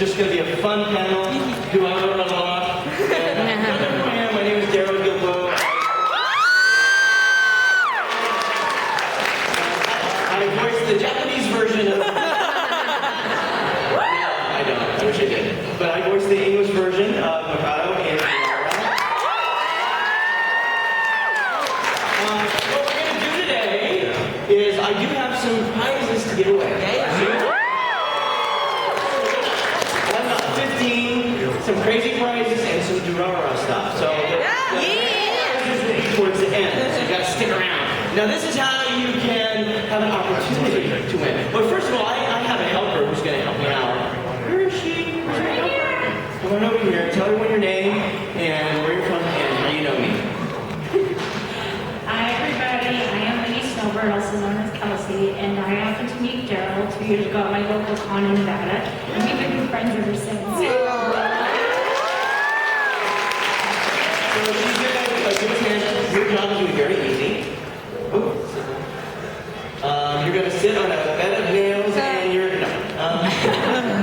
just going to be a fun panel. Durarara. My name is Daryl Gilbo. I voiced the Japanese version of... I don't. I wish I did. But I voiced the English version of Mikado and Durarara. What we're going to do today is I do have some prizes to give away. Some crazy prizes and some Durarara stuff. So the prizes will be towards the end, so you gotta stick around. Now this is how you can have an opportunity to win. But first of all, I have a helper who's gonna help me out. Where is she? Where's your helper? Come on over here, tell everyone your name and where you're from and how you know me. Hi everybody, I am Minnie Snowbird, also known as Kelsey, and I happened to meet Daryl 2 years ago at my local con in Nevada, and we've been friends ever since. So she's gonna give us hands. Your job is very easy. You're gonna sit on a bed of nails and you're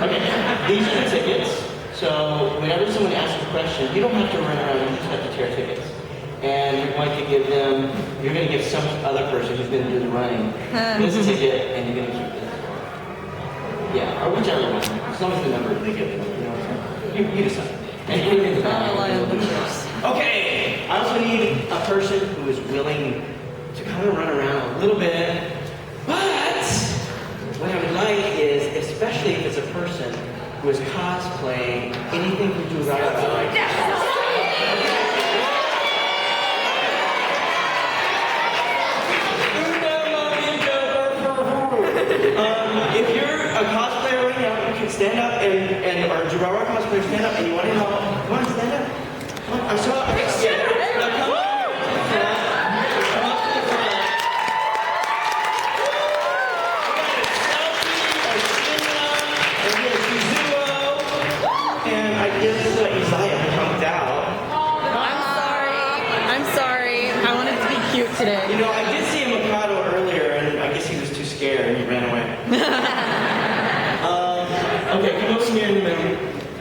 okay. These are the tickets. So whenever someone asks a question, you don't have to run around. You just have to tear tickets. And you're going to give them. You're going to give some other person who's going to do the running this ticket, and you're going to keep it. Yeah, or whichever one. As long as the number they give them. You know what I'm saying? You decide. And you're in the back. Okay, I also need a person who is willing to kind of run around a little bit, but what I would like is, especially if it's a person who is cosplaying anything from Durarara. If you're a cosplayer right now, you can stand up and or Durarara cosplayer, stand up and you want to help. Come on, stand up. Come on, I saw. Yeah. Now come on. Come up to the front. We got a selfie, a Shinra, and we got a Kizuo, and I guess Isaiah pumped out. I'm sorry. I wanted to be cute today. You know, I did see a Mikado earlier, and I guess he was too scared and he ran away. Okay, come over here in the middle.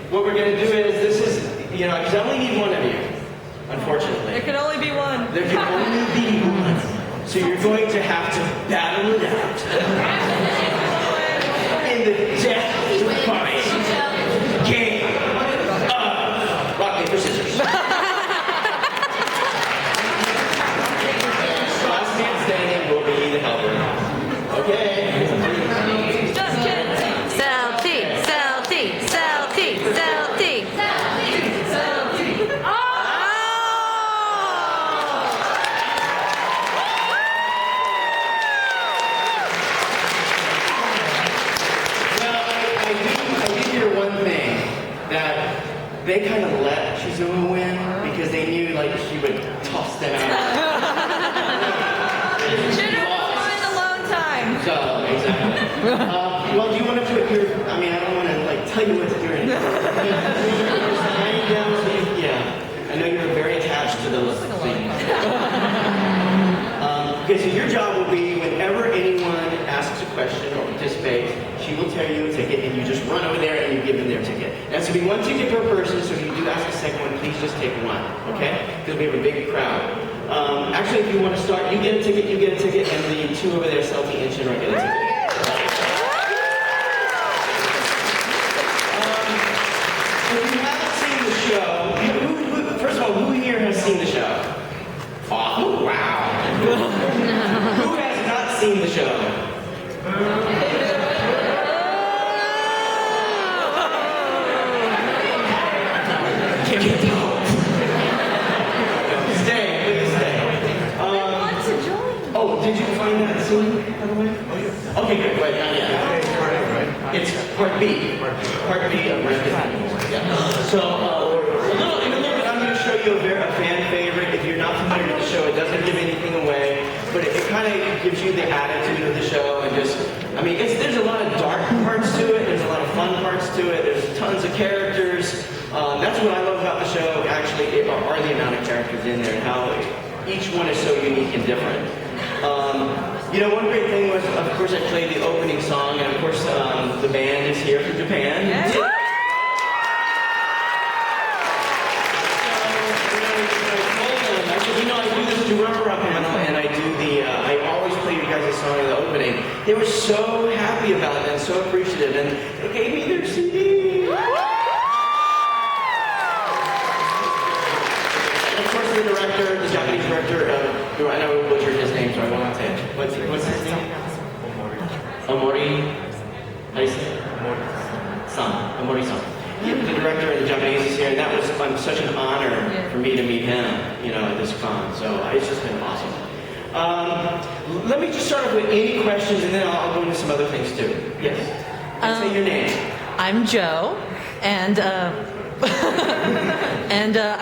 What we're going to do is, this is, you know, because I only need one of you, unfortunately. There can only be one. There can only be one. So you're going to have to battle it out. In the death fight game of rock, paper, scissors. Last man standing will be the helper. Okay. They kind of let Shizuo win because they knew like she would toss them out. Should have won a long time. So exactly. Well, do you want to do it here? I mean, I don't want to like tell you what to do. Yeah, I know you're very attached to those things. Okay, so your job will be whenever anyone asks a question or participates, she will tell you a ticket and you just run over there and you give them their ticket. That's going to be one ticket per person, so if you do ask a second one, please just take one, okay? Because we have a big crowd. Actually, if you want to start, you get a ticket, and the two over there, Selfie and Shinra, get a ticket. If you haven't seen the show, first of all, who here has seen the show? Oh, wow. Who has not seen the show? Stay. Oh, did you find that scene, by the way? Okay, good. Wait, not yet. It's part B. Part B of Red Dead. So, in a little bit, I'm going to show you a fan favorite. If you're not familiar with the show, it doesn't give anything away, but it kind of gives you the attitude of the show and just, I mean, there's a lot of dark parts to it. There's a lot of fun parts to it. There's tons of characters. That's what I love about the show, actually, are the amount of characters in there and how each one is so unique and different. You know, one great thing was, of course, I played the opening song, and of course, the band is here from Japan. Yeah. They were so happy about it and so appreciative, and they gave me their CD. And of course, the director, the Japanese director, I know we butchered his name, so I won't say it. What's his name? Omori. How do you say it? Omori-san. The director of the Japanese is here, and that was such an honor for me to meet him, at this con. So it's just been awesome. Let me just start off with any questions, and then I'll go into some other things too. Yes. Say your name. I'm Joe, and I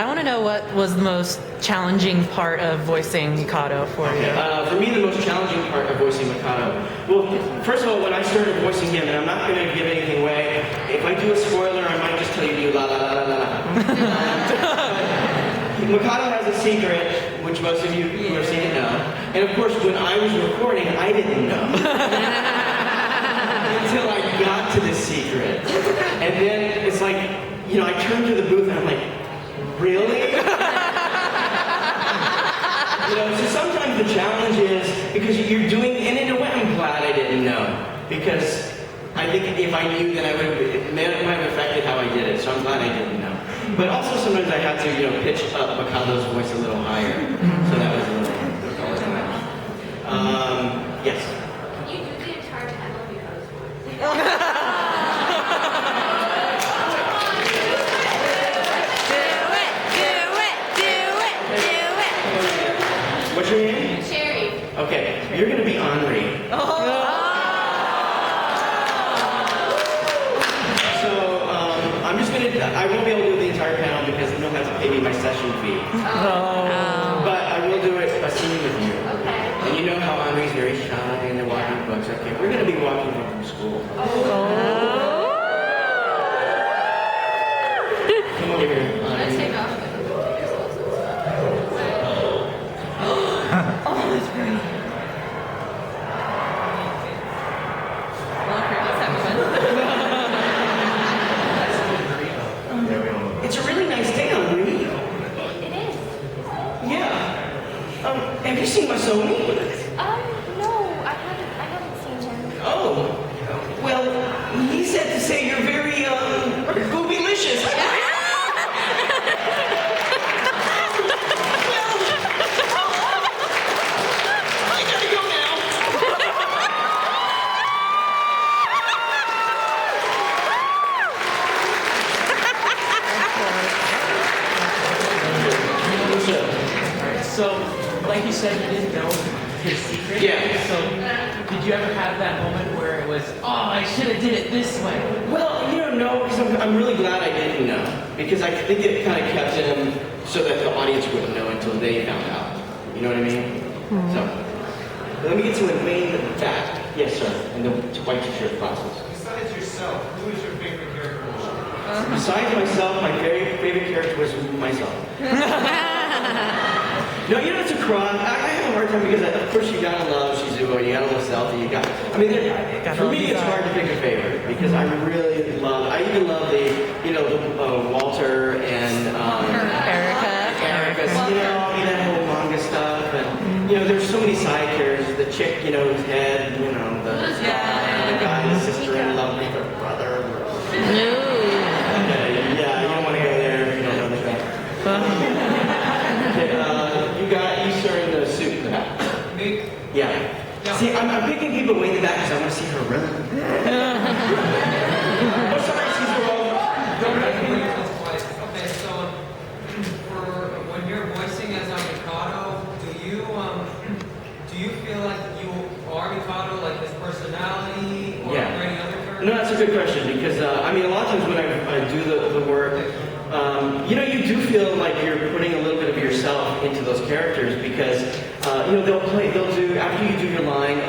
want to know what was the most challenging part of voicing Mikado for you. For me, the most challenging part of voicing Mikado. Well, first of all, when I started voicing him, and I'm not going to give anything away. If I do a spoiler, I might just tell you to do la la la la la. Mikado has a secret, which most of you who have seen it know. And of course, when I was recording, I didn't know. Until I got to the secret. And then it's like, I turned to the booth and I'm like, really? So sometimes the challenge is, because you're doing, and in a way I'm glad I didn't know. Because I think if I knew, then it might have affected how I did it. So I'm glad I didn't know. But also sometimes I had to, pitch up Mikado's voice a little higher. So that was a little yes. Can you do the entire time of your host? What's your name? Cherry. Okay, you're gonna be Henri. So I'm just gonna. I won't be able to do the entire panel because they'll have to pay me my session fee. But I will do it a scene with you. Okay. And you know how Henri's very shy and they're walking books. Okay, we're gonna be walking home from school. Come over here. Let's take off. It's a really nice day, Henri. It is. Yeah. Have you seen Masoni? No, I haven't seen him. Oh. Well, he said to say you're very, boobylicious. I gotta go now. So, like you said, you didn't know his secret. Yeah. So, did you ever have that moment where it was, oh, I should have did it this way? Well, no, because I'm really glad I didn't know. Because I think it kind of kept him so that the audience wouldn't know until they found out. You know what I mean? So, let me get to it way in the back. Yes, sir. And the white t-shirt glasses. Besides yourself, who is your favorite character? Besides myself, my very favorite character was myself. No, it's a cross. I have a hard time because, of course, you gotta love Shizuo, you gotta love Stealthy, for me, it's hard to pick a favorite because I really love, I even love the Walter and Erica. that whole manga stuff, and, there's so many side characters, the chick, whose head, the guy, the sister-in-law with her brother. Yeah, you don't want to go there if you don't know the guy. You sir in the suit in the back. Me? Yeah. See, I'm picking people way in the back because I want to see her run. Oh, sorry, she's wrong. Don't make me do this twice. Okay, so for when you're voicing as a Mikado, do you feel like you are Mikado, like his personality, or Yeah. any other character? No, that's a good question because, a lot of times when I do the work, you do feel like you're putting a little bit of yourself into those characters because, they'll do, after you do your line,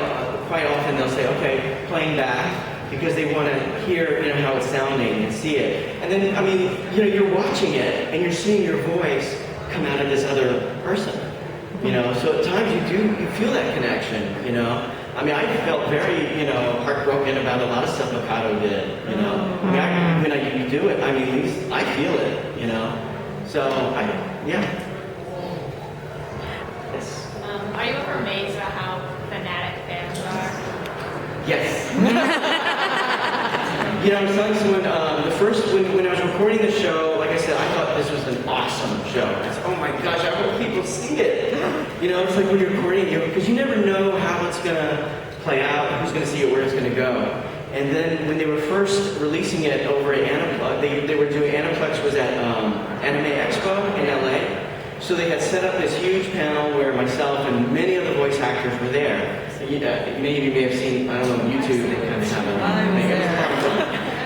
quite often they'll say, okay, playing back, because they want to hear, how it's sounding and see it. And then, you're watching it and you're seeing your voice come out of this other person, so at times you feel that connection, I felt very, heartbroken about a lot of stuff Mikado did, when you do it, at least I feel it, So, yeah. Yes. Are you ever amazed at how fanatic fans are? Yes. You know, I was telling someone, when I was recording the show, like I said, I thought this was an awesome show. I said, oh my gosh, I hope people see it. You know, it's like when you're recording, because you never know how it's going to play out, who's going to see it, where it's going to go. And then when they were first releasing it over at Aniplex, they were doing, Aniplex was at Anime Expo in LA. So they had set up this huge panel where myself and many of the voice actors were there. Many of you may have seen, I don't know, on YouTube, they kind of have a...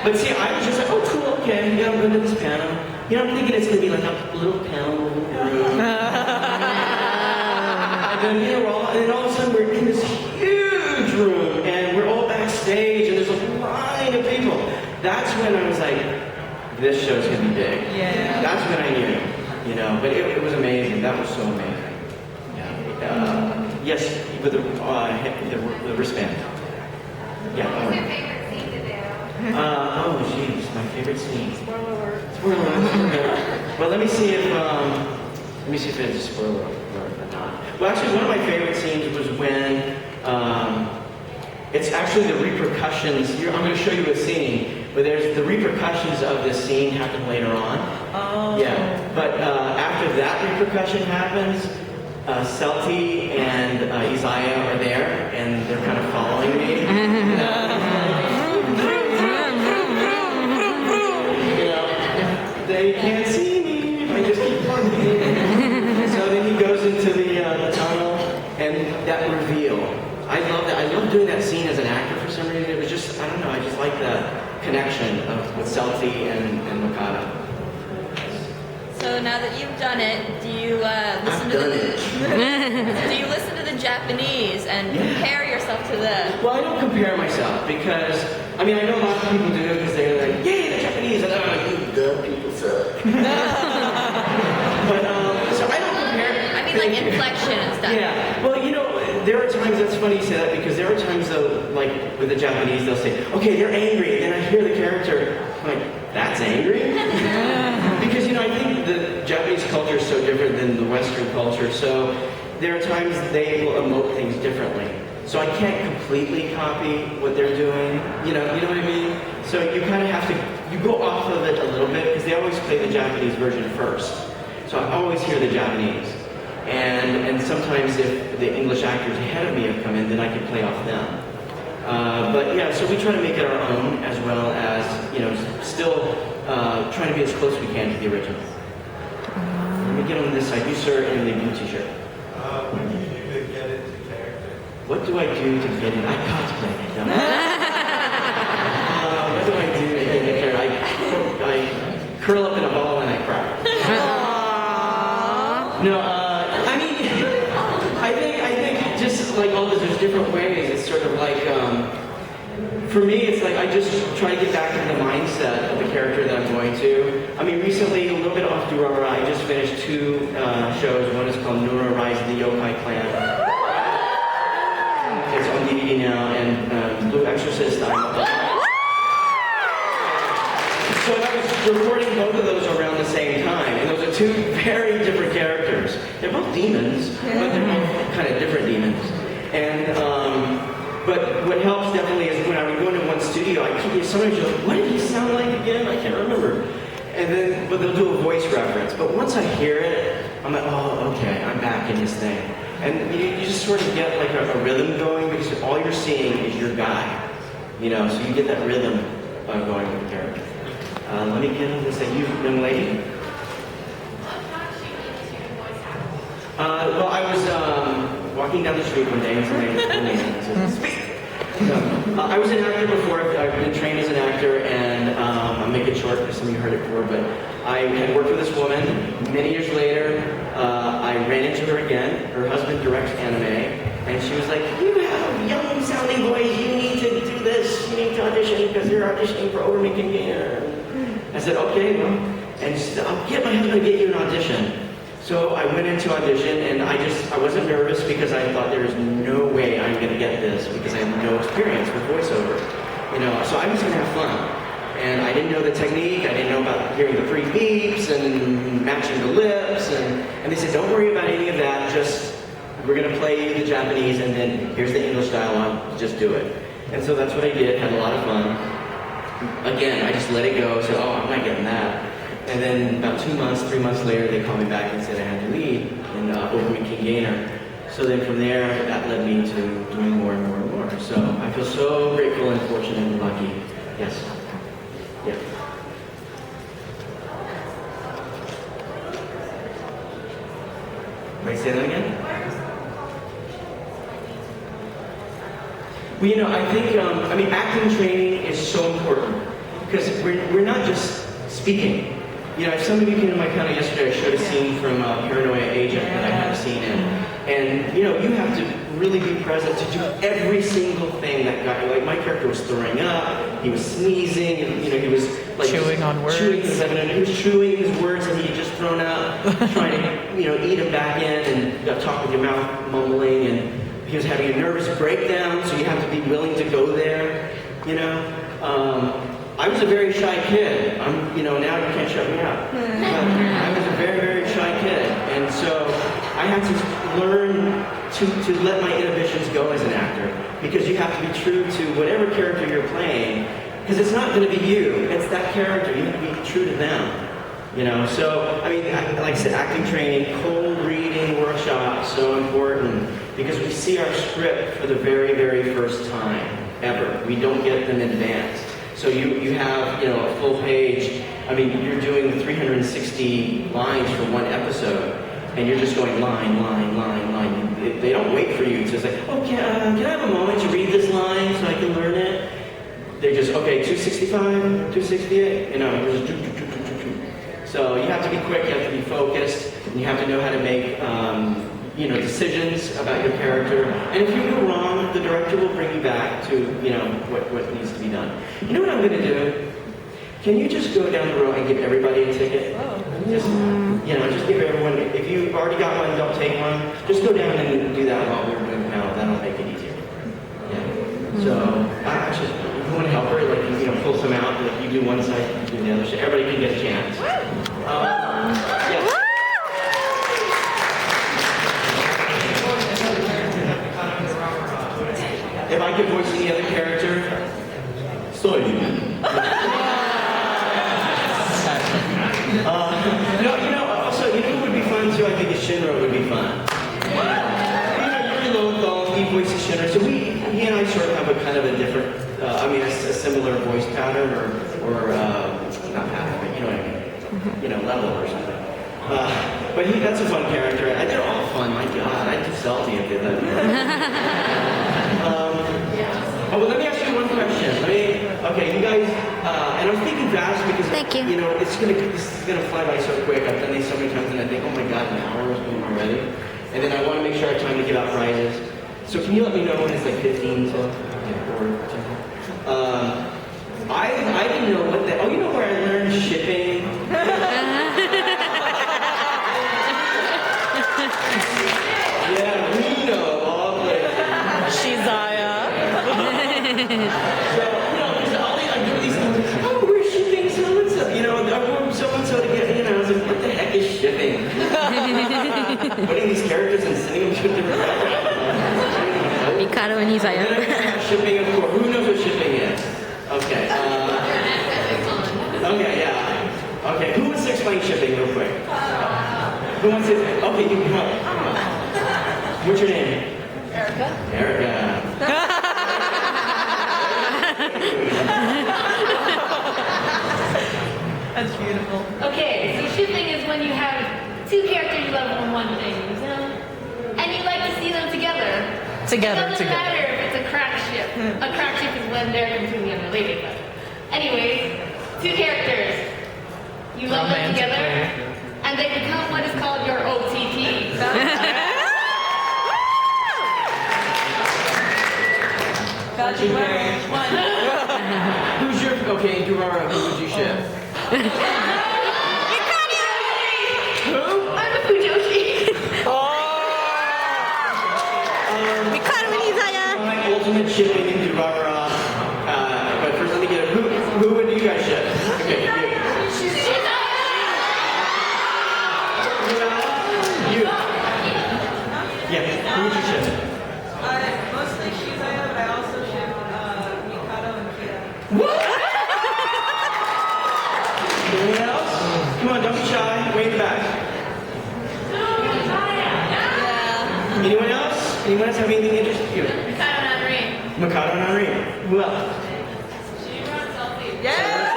But see, I was just like, oh, cool, okay, yeah, I'm going to this panel. You know, I'm thinking it's going to be like a little panel, a little room. And then, you know, and then all of a sudden we're in this huge room, and we're all backstage, and there's a line of people. That's when I was like, this show's going to be big. Yeah. That's when I knew, you know, but it was amazing. That was so amazing. Yeah. Yes, with the wristband. Yeah. What's your favorite scene to do? Oh, jeez, my favorite scene. Spoiler alert. Spoiler alert. Well, let me see if it's a spoiler alert or not. Well, actually, one of my favorite scenes was when it's actually the repercussions. I'm going to show you a scene, but there's the repercussions of this scene happen later on. Oh. Yeah, but after that repercussion happens, Celti and Isaiah are there, and they're kind of following me. They can't see me if I just keep walking. So then he goes into the tunnel, and that reveal. I love that. I love doing that scene as an actor for some reason. It was just, I don't know, I just like the connection with Celti and Mikado. So now that you've done it, do you listen to do you listen to the Japanese and compare yourself to the? Well, I don't compare myself because, I mean, I know a lot of people do because they're like, yay, the Japanese, and I'm like, you dumb people suck. But, so I don't compare. I mean, like inflection and stuff. Yeah, well, you know, there are times, that's funny you say that, because there are times though, like with the Japanese, they'll say, okay, they're angry, and then I hear the character, I'm like, that's angry? Because, you know, I think the Japanese culture is so different than the Western culture, so there are times they will emote things differently. So I can't completely copy what they're doing, you know what I mean? So you kind of have to, you go off of it a little bit, because they always play the Japanese version first. So I always hear the Japanese. And sometimes if the English actors ahead of me have come in, then I can play off them. But yeah, so we try to make it our own, as well as, you know, still trying to be as close as we can to the original. Let me get on this side. You, sir, in the blue t-shirt. What do you do to get into character? What do I do to get in? I cosplay. No. What do I do to get in character? I curl up in a ball and I cry. No, I mean, I think just like all this, there's different ways. It's sort of like, for me, it's like I just try to get back into the mindset of the character that I'm going to. I mean, recently, a little bit off Durarara, I just finished 2 shows. One is called Nura Rise of the Yokai Clan. It's on DVD now, and Blue Exorcist. So I was recording both of those around the same time, and those are 2 very different characters. They're both demons, but they're both kind of different demons. And but what helps definitely is when I would go into one studio, sometimes you're like, what did he sound like again? I can't remember. And then, but they'll do a voice reference. But once I hear it, I'm like, oh, okay, I'm back in this thing. And you just sort of get like a rhythm going because all you're seeing is your guy, you know. So you get that rhythm going with the character. Let me get on this. You, young lady. What got you into voice acting? Well, I was walking down the street one day and somebody told me to speak. So, I was an actor before. I've been trained as an actor, and I'll make it short because some of you heard it before, but I had worked with this woman. Many years later, I ran into her again. Her husband directs anime, and she was like, you have a young sounding voice, you need to do this, you need to audition because you're auditioning for Overmaking Gainer. I said, okay, well, and she said, I'll get my husband to get you an audition. So I went into audition, and I wasn't nervous because I thought there was no way I'm going to get this because I have no experience with voiceover, you know. So I was going to have fun, and I didn't know the technique. I didn't know about hearing the 3 beeps and matching the lips, and they said, don't worry about any of that. Just we're going to play the Japanese, and then here's the English dialogue. Just do it. And so that's what I did, had a lot of fun. Again, I just let it go, said, oh, I'm not getting that. And then about 3 months later, they called me back and said I had to lead in Overweek King Gainer. So then from there, that led me to doing more and more and more. So I feel so grateful and fortunate and lucky. Yes. Yeah. Wait, say that again? Well, I think, acting training is so important because we're not just speaking. If some of you came to my counter yesterday, I showed a scene from Paranoia Agent that I had seen in. And, you have to really be present to do every single thing that guy, like my character was throwing up, he was sneezing, and, he was like Chewing on words. He was chewing his words that he had just thrown out, trying to, eat them back in and talk with your mouth mumbling, and he was having a nervous breakdown, so you have to be willing to go there, I was a very shy kid. Now you can't shut me up. But I was a very, very shy kid. And so I had to learn to let my inhibitions go as an actor. Because you have to be true to whatever character you're playing. Because it's not going to be you. It's that character. You have to be true to them. So, like I said, acting training, cold reading workshops, so important. Because we see our script for the very, very first time ever. We don't get them in advance. So you have, a full page. You're doing 360 lines for one episode, and you're just going line, line, line, line. They don't wait for you to say, oh, can I have a moment to read this line so I can learn it? They just, okay, 265, 268, just do. So you have to be quick, you have to be focused, and you have to know how to make, decisions about your character. And if you go wrong, the director will bring you back to, what needs to be done. You know what I'm going to do? Can you just go down the row and give everybody a ticket? Just give everyone, if you already got one, don't take one. Just go down and do that while we're doing the panel. That'll make it easier. Yeah. So, actually, if you want to help her, pull some out, you do one side, you do the other side. Everybody can get a chance. Yes. If I could voice any other character, soy. Also, who would be fun too? I think Shinra would be fun. You're local, he voices Shinra, so he and I sort of have a kind of a different, a similar voice pattern or not pattern, but you know what I mean, level or something. But that's a fun character. They're all fun, my God. I'd be salty if they let me. Well, let me ask you one question. Okay, you guys, and I'm speaking fast because, Thank you. This is gonna fly by so quick. I've done these so many times and I think, oh my God, an hour is going already. And then I want to make sure I have time to give out prizes. So can you let me know when it's like 15 to, or something? I didn't know what that, you know where I learned shipping? Yeah, Reno, all places. Shizaya. So, I do these things. Oh, we're shipping so-and-so. I want so-and-so to get, I was like, what the heck is shipping? Putting these characters and sending them to a different background. Mikado and Isaiah. Shipping, of course. Who knows what shipping is? Okay. Okay, yeah. Okay, who wants to explain shipping real quick? Who wants to? Okay, you come on. What's your name? Erica. Erica. That's beautiful. Okay, so shipping is when you have two characters you love on one thing, and you like to see them together. It doesn't matter if it's a crack ship. A crack ship is when they're completely unrelated. But anyways, two characters. You love them together, and they become what is called your OTT. Got you. One. Who's your, okay, Durarara, who would you ship? Who? I'm a Fujoshi. My ultimate shipping in Durarara. But first let me get who would you guys ship? Okay, you. You. Yeah, who would you ship? Mostly Shizaya, but I also ship Come on, don't be shy. Way in the back. Yeah. Anyone else? Anyone else have anything interesting to you? Mikado and Irene. Mikado and Irene. Who else? She runs selfie. Yeah.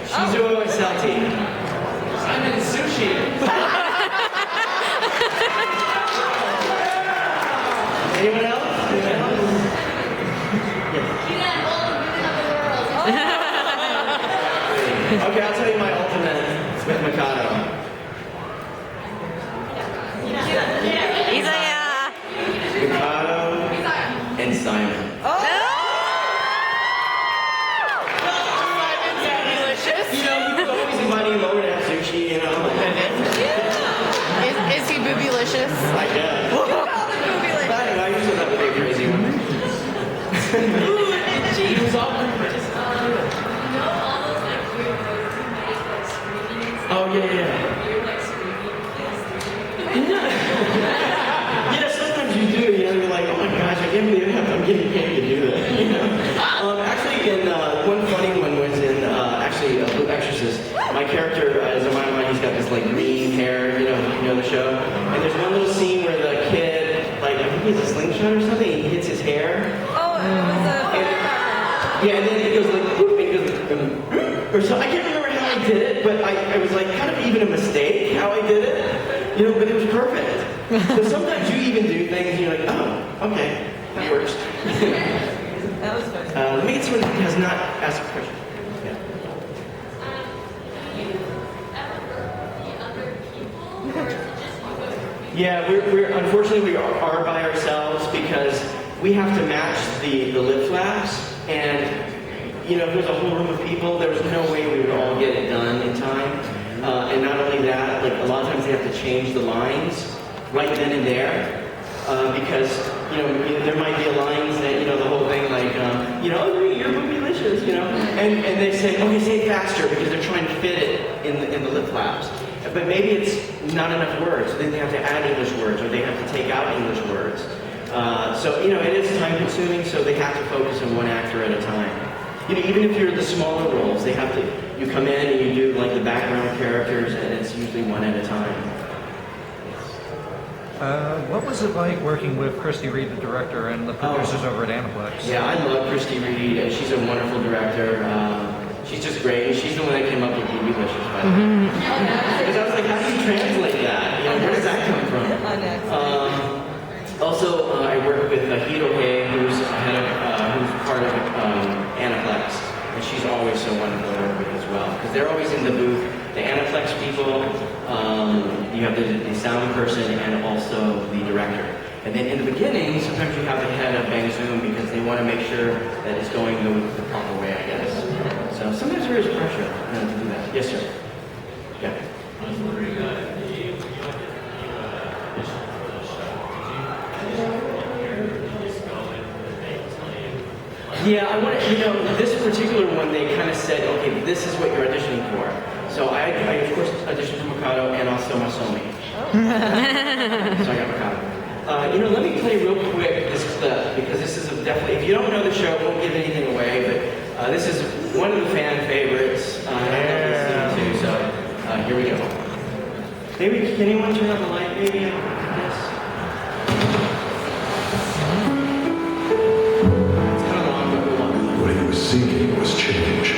She's doing my salty. I'm in sushi. Anyone else? You got all the women of the world. Okay, I'll tell you my ultimate with Mikado. Isaiah. Mikado and Simon. You know, he was always inviting him over to have sushi, you know. Is he boobylicious? I guess. I used to that with a crazy one. He was all pretty. Oh, yeah. Yeah, sometimes you do, you know, you're like, oh my gosh, I can't believe I'm getting paid to do that, you know. Actually, one funny one was in, Blue Exorcist. My character, as a mind, he's got this, like, green hair, you know the show? And there's one little scene where the kid, like, I think he has a slingshot or something, he hits his hair. Oh, it was a Yeah, and then it goes like, whoop, and it goes, or so. I can't remember how I did it, but I was like, kind of even a mistake how I did it, you know, but it was perfect. So sometimes you even do things and you're like, oh, okay, that works. That was fun. Let me get someone who has not asked a question. Yeah, we're unfortunately we are by ourselves because we have to match the lip flaps, and you know, if there was a whole room of people, there was no way we would all get it done in time. And not only that, like a lot of times they have to change the lines right then and there because you know there might be lines that the whole thing like you know, oh, you're boobylicious, you know, and they say, okay, say it faster because they're trying to fit it in the lip flaps. But maybe it's not enough words. Then they have to add English words, or they have to take out English words. So you know, it is time consuming. So they have to focus on one actor at a time. You know, even if you're the smaller roles, they have to. You come in and you do like the background characters, and it's usually one at a time. What was it like working with Christy Reed, the director, and the producers over at Aniplex? Yeah, I love Christy Reed. She's a wonderful director. She's just great. She's the one that came up with Boobylicious, by the way. Because I was like, how do you translate that? You know, where does that come from? Also, I work with Hito Hay, who's part of Aniplex, and she's always so wonderful to work with as well. Because they're always in the booth. The Aniplex people, you have the sound person and also the director. And then in the beginning, sometimes you have the head of Bang Zoom because they want to make sure that it's going the proper way, I guess. So sometimes there is pressure to do that. Yes, sir. Yeah. I was wondering, you audition for the show. Did you just go in and they tell you? Yeah, I want to, this particular one, they kind of said, okay, this is what you're auditioning for. So I of course, auditioned for Mikado and also Masomi. So I got Mikado. Let me play real quick this clip, because this is definitely, if you don't know the show, it won't give anything away, but this is one of the fan favorites. I love this scene too, so here we go. Maybe, can anyone turn on the light, maybe? Yes. It's kind of long, but we'll love it. What he was seeking was change.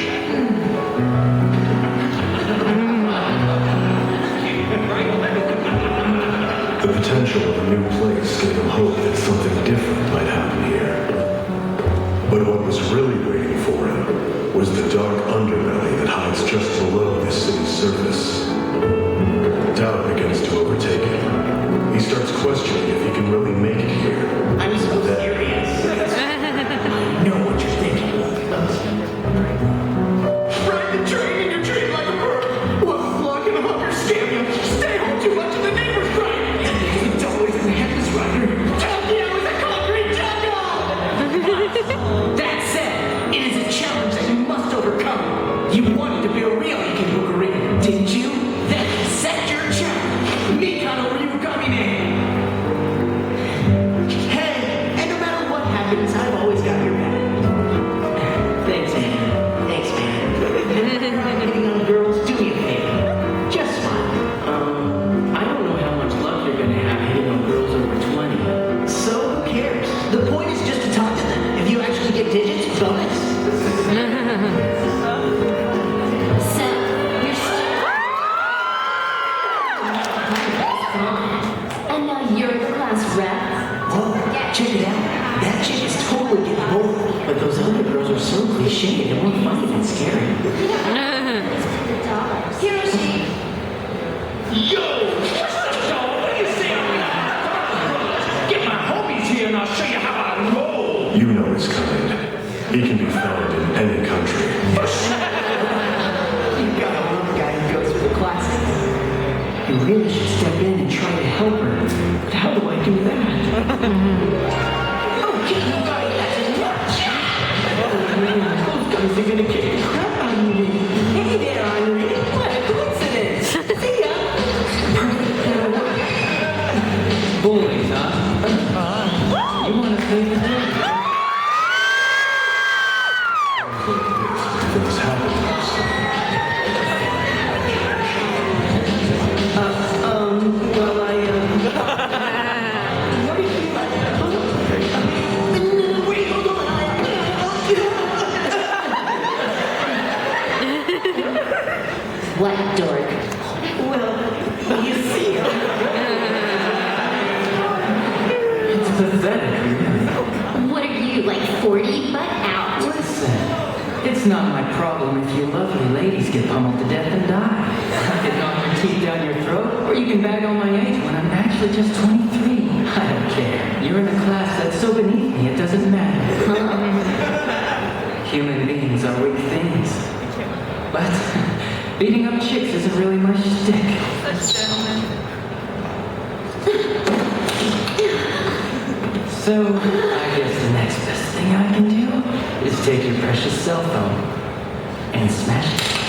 The potential of a new place gave him hope that something different might happen here. But what was really waiting for him was the dark underbelly that hides just below this city's surface. Doubt begins to overtake him. He starts questioning if he can really make it here. I'm so serious. I know what you're thinking. Ride the train and you're treated like a bird. Well, flog in a hunger scam you. Stay home too much and the neighbors crying. The always in the headless rider. Tokyo is a concrete jungle! That said, it is a challenge that you must overcome. You wanted to be a real Ikebukuri, didn't you? Then set your challenge. Mikado Ryugamine. So, you're still... And now you're the class rep? Whoa, check it out. That chick is totally getting both, but those other girls are so cliche, they're more funny than scary. Hiroshi, Yo! What's up, dog? What do you say on me? Get my homies here and I'll show you how I roll! You know his kind. He can be found in any country. You gotta love a guy who goes for the classics. You really should step in and try to help her. But how do I do that? Okay, you guys, that's enough! Oh man, those guys are gonna kick the crap out of me. Hey there, Henri. What a coincidence! See ya! Bullies, huh? You wanna play the game? Things happen. Well, what do you mean by that? Wait, hold on. what dork? Well, you see, it's pathetic, really. What are you, like 40? Butt out. Listen, it's not my problem if you lovely ladies get pummeled to death and die. I can knock your teeth down your throat, or you can bag on my age when I'm actually just 23. I don't care. You're in a class that's so beneath me, it doesn't matter. Human beings are weak things. But beating up chicks isn't really my shtick. So, I guess the next best thing I can do is take your precious cell phone and smash it.